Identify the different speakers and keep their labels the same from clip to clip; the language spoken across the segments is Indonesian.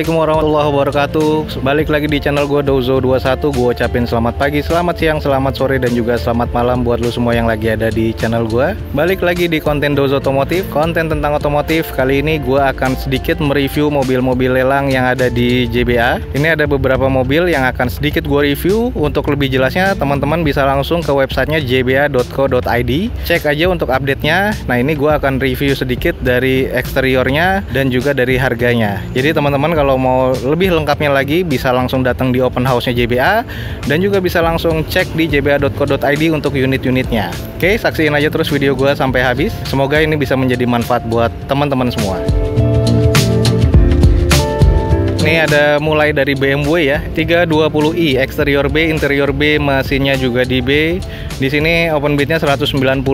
Speaker 1: Assalamualaikum warahmatullahi wabarakatuh. Balik lagi di channel gue Dozo21. Gue ucapin selamat pagi, selamat siang, selamat sore, dan juga selamat malam buat lu semua yang lagi ada di channel gue. Balik lagi di konten Dozo Otomotif, konten tentang otomotif. Kali ini gue akan sedikit mereview mobil-mobil lelang yang ada di JBA. Ini ada beberapa mobil yang akan sedikit gue review. Untuk lebih jelasnya teman-teman bisa langsung ke websitenya jba.co.id. Cek aja untuk update-nya. Nah, ini gue akan review sedikit dari eksteriornya dan juga dari harganya. Jadi teman-teman kalau mau lebih lengkapnya lagi bisa langsung datang di open house-nya JBA dan juga bisa langsung cek di jba.co.id untuk unit-unitnya. Oke, saksiin aja terus video gue sampai habis. Semoga ini bisa menjadi manfaat buat teman-teman semua. Ini ada mulai dari BMW ya, 320i, eksterior B, interior B, mesinnya juga di B. Di sini open bidnya 191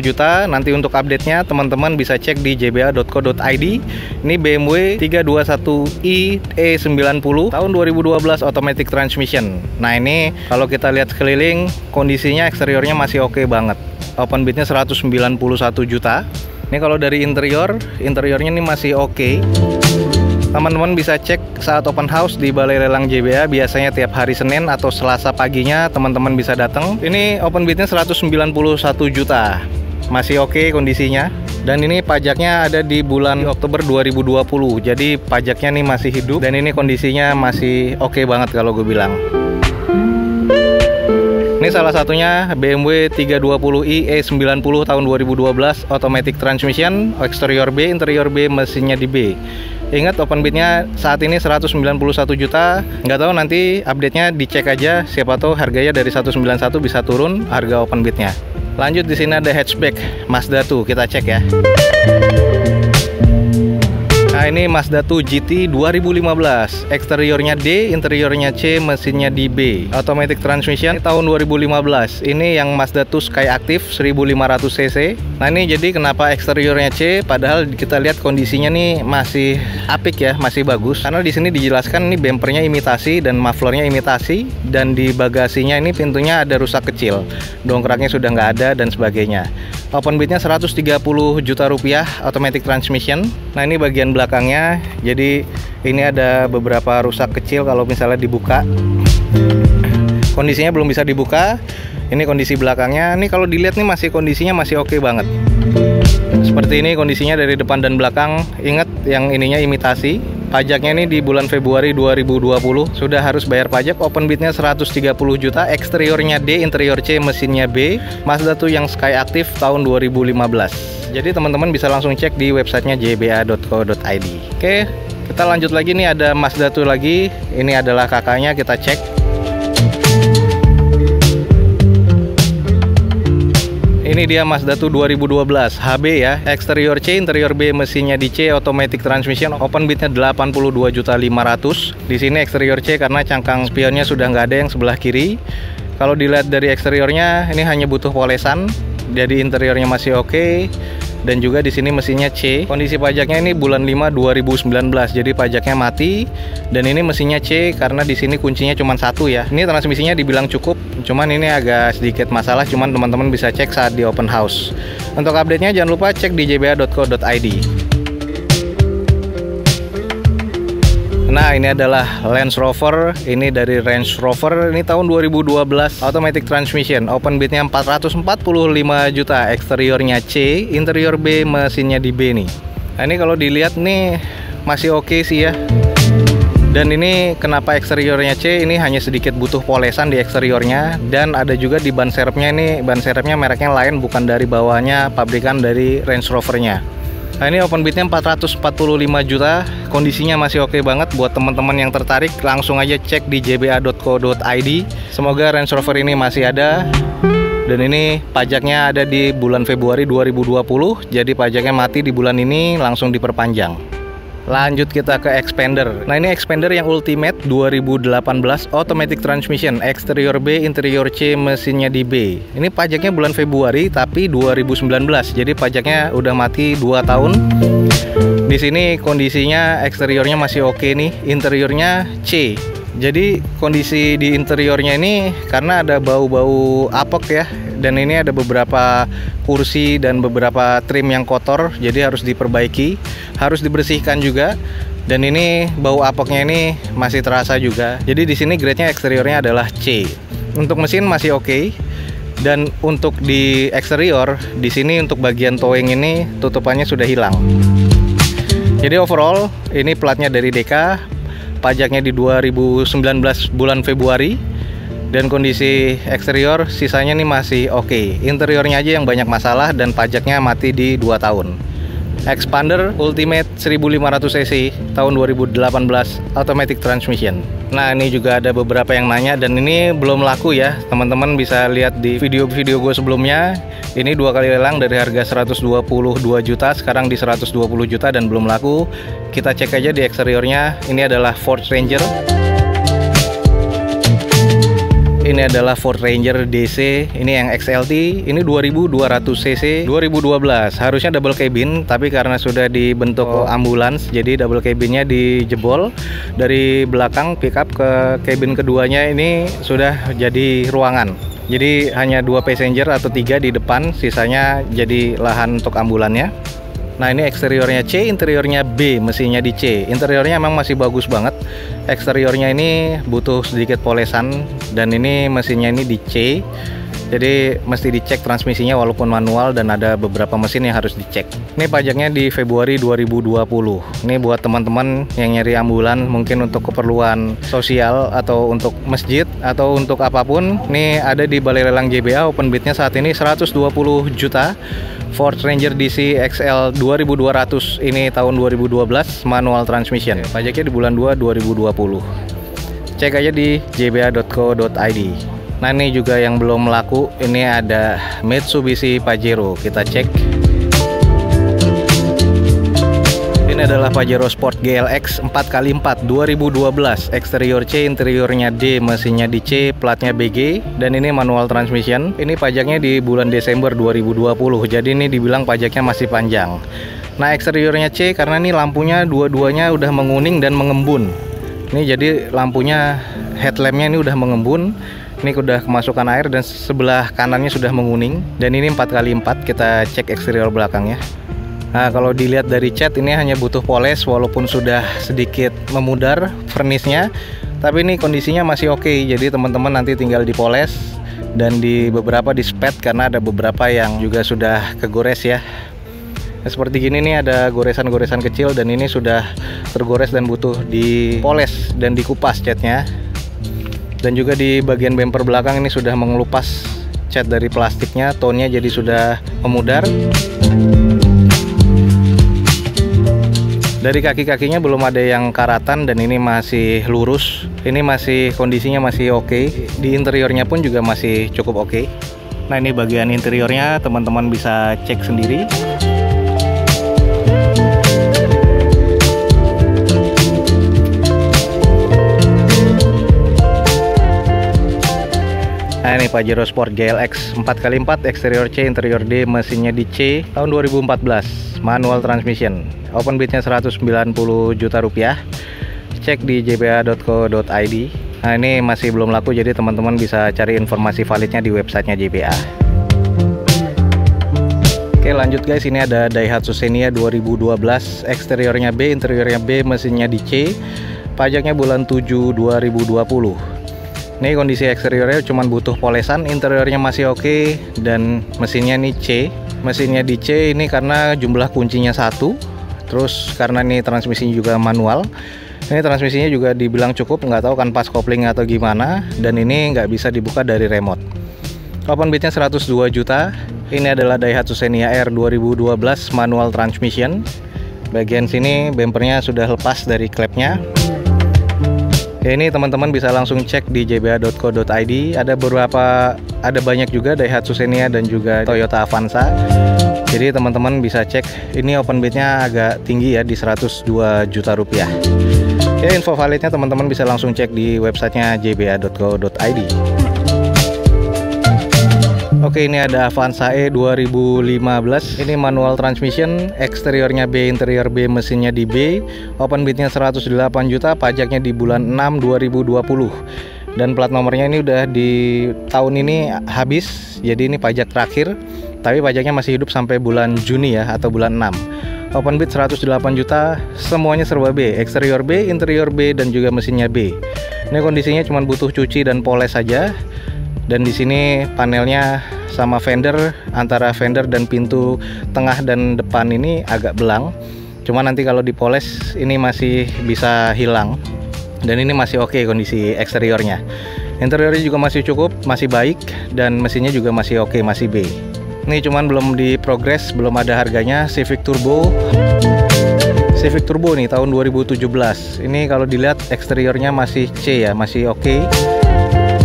Speaker 1: juta. Nanti untuk update-nya teman-teman bisa cek di jba.co.id. Ini BMW 321i E90 tahun 2012 automatic transmission. Nah, ini kalau kita lihat sekeliling kondisinya eksteriornya masih oke banget. Open bidnya 191 juta. Ini kalau dari interiornya ini masih oke. Teman-teman bisa cek saat open house di Balai Lelang JBA, biasanya tiap hari Senin atau Selasa paginya teman-teman bisa datang. Ini open bidnya 191 juta. Masih oke kondisinya. Dan ini pajaknya ada di bulan Oktober 2020. Jadi pajaknya nih masih hidup dan ini kondisinya masih oke banget kalau gue bilang. Ini salah satunya BMW 320i E90 tahun 2012 automatic transmission, eksterior B, interior B, mesinnya di B. Ingat open bidnya saat ini 191 juta. Nggak tahu nanti update-nya dicek aja, siapa tahu harganya dari 191 bisa turun harga open bidnya. Lanjut, di sini ada hatchback Mazda 2, kita cek ya. Nah, ini Mazda 2 GT 2015, eksteriornya D, interiornya C, mesinnya di B, automatic transmission tahun 2015. Ini yang Mazda 2 Sky Active 1500 cc. Nah, ini jadi kenapa eksteriornya C, padahal kita lihat kondisinya nih masih apik ya, masih bagus. Karena di sini dijelaskan ini bempernya imitasi dan mufflernya imitasi, dan di bagasinya ini pintunya ada rusak kecil, dongkraknya sudah nggak ada dan sebagainya. Open bidnya 130 juta rupiah, automatic transmission. Nah, ini bagian belakangnya, jadi ini ada beberapa rusak kecil kalau misalnya dibuka. Kondisinya belum bisa dibuka. Ini kondisi belakangnya. Ini kalau dilihat nih masih kondisinya masih oke banget. Seperti ini kondisinya dari depan dan belakang. Ingat yang ininya imitasi. Pajaknya ini di bulan Februari 2020 sudah harus bayar pajak. Open bidnya 130 juta, eksteriornya D, interior C, mesinnya B. Mazda 2 yang Sky Active tahun 2015. Jadi teman-teman bisa langsung cek di websitenya jba.co.id. Oke, kita lanjut lagi nih, ada Mazda 2 lagi. Ini adalah kakaknya, kita cek. Ini dia Mazda 2 2012 HB ya, eksterior C, interior B, mesinnya di C, automatic transmission. Open bidnya 82.500. Di sini eksterior C karena cangkang spionnya sudah nggak ada yang sebelah kiri. Kalau dilihat dari eksteriornya ini hanya butuh polesan. Jadi interiornya masih oke. Dan juga di sini mesinnya C. Kondisi pajaknya ini bulan 5 2019. Jadi pajaknya mati. Dan ini mesinnya C karena di sini kuncinya cuma satu ya. Ini transmisinya dibilang cukup. Cuman ini agak sedikit masalah. Cuman teman-teman bisa cek saat di open house. Untuk update-nya jangan lupa cek di jba.co.id. Nah, ini adalah Range Rover. Ini dari Range Rover, ini tahun 2012 automatic transmission. Open bidnya 445 juta, eksteriornya C, interior B, mesinnya di B nih. Nah, ini kalau dilihat nih masih oke sih ya. Dan ini kenapa eksteriornya C, ini hanya sedikit butuh polesan di eksteriornya. Dan ada juga di ban serepnya, ini ban serepnya mereknya lain, bukan dari bawahnya pabrikan dari Range Rovernya. Nah, ini open bidnya 445 juta. Kondisinya masih oke banget. Buat teman-teman yang tertarik langsung aja cek di jba.co.id. Semoga Range Rover ini masih ada. Dan ini pajaknya ada di bulan Februari 2020. Jadi pajaknya mati di bulan ini, langsung diperpanjang. Lanjut kita ke Expander. Nah, ini Expander yang Ultimate 2018 automatic transmission, eksterior B, interior C, mesinnya di B. Ini pajaknya bulan Februari tapi 2019. Jadi pajaknya udah mati 2 tahun. Di sini kondisinya eksteriornya masih oke nih, interiornya C. Jadi kondisi di interiornya ini karena ada bau-bau apek ya dan ini ada beberapa kursi dan beberapa trim yang kotor, jadi harus diperbaiki, harus dibersihkan juga. Dan ini bau apeknya ini masih terasa juga. Jadi di sini grade-nya eksteriornya adalah C. Untuk mesin masih oke. Dan untuk di eksterior, di sini untuk bagian towing ini tutupannya sudah hilang. Jadi overall ini platnya dari DK, pajaknya di 2019 bulan Februari, dan kondisi eksterior sisanya nih masih oke. Interiornya aja yang banyak masalah dan pajaknya mati di 2 tahun. Expander Ultimate 1500 cc tahun 2018 automatic transmission. Nah, ini juga ada beberapa yang nanya dan ini belum laku ya. Teman-teman bisa lihat di video-video gue sebelumnya. Ini 2 kali lelang dari harga 122 juta, sekarang di 120 juta dan belum laku. Kita cek aja di eksteriornya. Ini adalah Ford Ranger. Ini adalah Ford Ranger DC, ini yang XLT, ini 2200 cc 2012. Harusnya double cabin, tapi karena sudah dibentuk ambulans, jadi double cabinnya dijebol. Dari belakang pickup ke cabin keduanya ini sudah jadi ruangan. Jadi hanya 2 passenger atau 3 di depan, sisanya jadi lahan untuk ambulannya. Nah, ini eksteriornya C, interiornya B, mesinnya di C. Interiornya emang masih bagus banget. Eksteriornya ini butuh sedikit polesan dan ini mesinnya ini di C. Jadi mesti dicek transmisinya walaupun manual dan ada beberapa mesin yang harus dicek. Ini pajaknya di Februari 2020. Ini buat teman-teman yang nyari ambulan mungkin untuk keperluan sosial atau untuk masjid atau untuk apapun. Ini ada di Balai Lelang JBA, open bidnya saat ini 120 juta. Ford Ranger DC XL 2200 ini tahun 2012 manual transmission. Pajaknya di bulan 2 2020. Cek aja di jba.co.id. Nah, ini juga yang belum laku. Ini ada Mitsubishi Pajero. Kita cek. Ini adalah Pajero Sport GLX 4x4 2012. Eksterior C, interiornya D, mesinnya di C, platnya BG, dan ini manual transmission. Ini pajaknya di bulan Desember 2020. Jadi ini dibilang pajaknya masih panjang. Nah, eksteriornya C karena ini lampunya dua-duanya udah menguning dan mengembun. Ini jadi lampunya, headlampnya ini udah mengembun. Ini udah kemasukan air dan sebelah kanannya sudah menguning. Dan ini 4x4, kita cek eksterior belakangnya. Nah, kalau dilihat dari cat ini hanya butuh poles walaupun sudah sedikit memudar vernisnya, tapi ini kondisinya masih oke. Jadi teman-teman nanti tinggal dipoles dan di beberapa di spet karena ada beberapa yang juga sudah kegores ya. Nah, seperti gini nih ada goresan-goresan kecil dan ini sudah tergores dan butuh dipoles dan dikupas catnya. Dan juga di bagian bumper belakang ini sudah mengelupas cat dari plastiknya, tone-nya jadi sudah memudar. Dari kaki-kakinya belum ada yang karatan dan ini masih lurus. Ini masih kondisinya masih oke. Di interiornya pun juga masih cukup oke. Nah, ini bagian interiornya teman-teman bisa cek sendiri. Nah, ini Pajero Sport GLX 4x4 eksterior C, interior D, mesinnya di C tahun 2014, manual transmission. Open bidnya 190 juta rupiah. Cek di jba.co.id. Nah, ini masih belum laku, jadi teman-teman bisa cari informasi validnya di websitenya JBA. Oke, lanjut guys, ini ada Daihatsu Xenia 2012, eksteriornya B, interiornya B, mesinnya di C. Pajaknya bulan 7 2020. Ini kondisi eksteriornya cuma butuh polesan, interiornya masih oke, dan mesinnya ini C. Mesinnya di C ini karena jumlah kuncinya 1. Terus karena ini transmisinya juga manual. Ini transmisinya juga dibilang cukup, nggak tahu kan pas kopling atau gimana. Dan ini nggak bisa dibuka dari remote. Open bidnya 102 juta. Ini adalah Daihatsu Xenia R 2012 manual transmission. Bagian sini bumpernya sudah lepas dari klepnya. Ya, ini teman-teman bisa langsung cek di jba.co.id. Ada banyak juga Daihatsu Xenia dan juga Toyota Avanza. Jadi teman-teman bisa cek. Ini open bidnya agak tinggi ya, di 102 juta rupiah. Ya, info validnya teman-teman bisa langsung cek di websitenya jba.co.id. Oke, ini ada Avanza E 2015. Ini manual transmission, eksteriornya B, interior B, mesinnya di B. Open bidnya 108 juta, pajaknya di bulan 6 2020. Dan plat nomornya ini udah di tahun ini habis, jadi ini pajak terakhir. Tapi pajaknya masih hidup sampai bulan Juni ya, atau bulan 6. Open bid 108 juta, semuanya serba B, eksterior B, interior B, dan juga mesinnya B. Ini kondisinya cuma butuh cuci dan poles saja. Dan di sini panelnya sama fender, antara fender dan pintu tengah dan depan ini agak belang. Cuma nanti kalau dipoles ini masih bisa hilang. Dan ini masih oke kondisi eksteriornya. Interiornya juga masih cukup, masih baik, dan mesinnya juga masih oke, masih B. Ini cuman belum di progress, belum ada harganya. Civic Turbo nih tahun 2017. Ini kalau dilihat eksteriornya masih C ya, masih oke.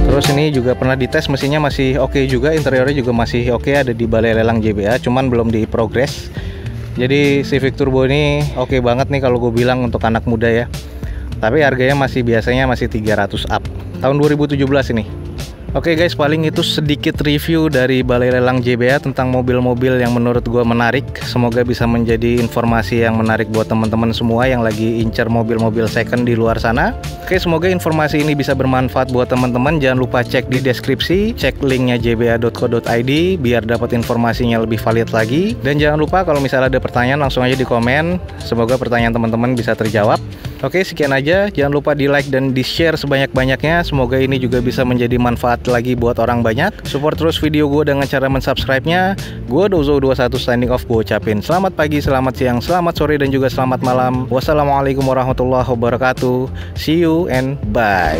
Speaker 1: Terus ini juga pernah dites, mesinnya masih oke juga, interiornya juga masih oke, ada di Balai Lelang JBA, cuman belum di progress. Jadi Civic Turbo ini oke banget nih kalau gue bilang untuk anak muda ya. Tapi harganya biasanya masih 300 up. Tahun 2017 ini. Oke guys, paling itu sedikit review dari Balai Lelang JBA tentang mobil-mobil yang menurut gue menarik. Semoga bisa menjadi informasi yang menarik buat teman-teman semua yang lagi incer mobil-mobil second di luar sana. Oke, semoga informasi ini bisa bermanfaat buat teman-teman. Jangan lupa cek di deskripsi, cek linknya jba.co.id biar dapat informasinya lebih valid lagi. Dan jangan lupa kalau misalnya ada pertanyaan langsung aja di komen. Semoga pertanyaan teman-teman bisa terjawab. Oke, sekian aja. Jangan lupa di like dan di share sebanyak-banyaknya. Semoga ini juga bisa menjadi manfaat lagi buat orang banyak. Support terus video gue dengan cara mensubscribe-nya. Gue Dozo21 signing off. Gue ucapin selamat pagi, selamat siang, selamat sore, dan juga selamat malam. Wassalamualaikum warahmatullahi wabarakatuh. See you and bye.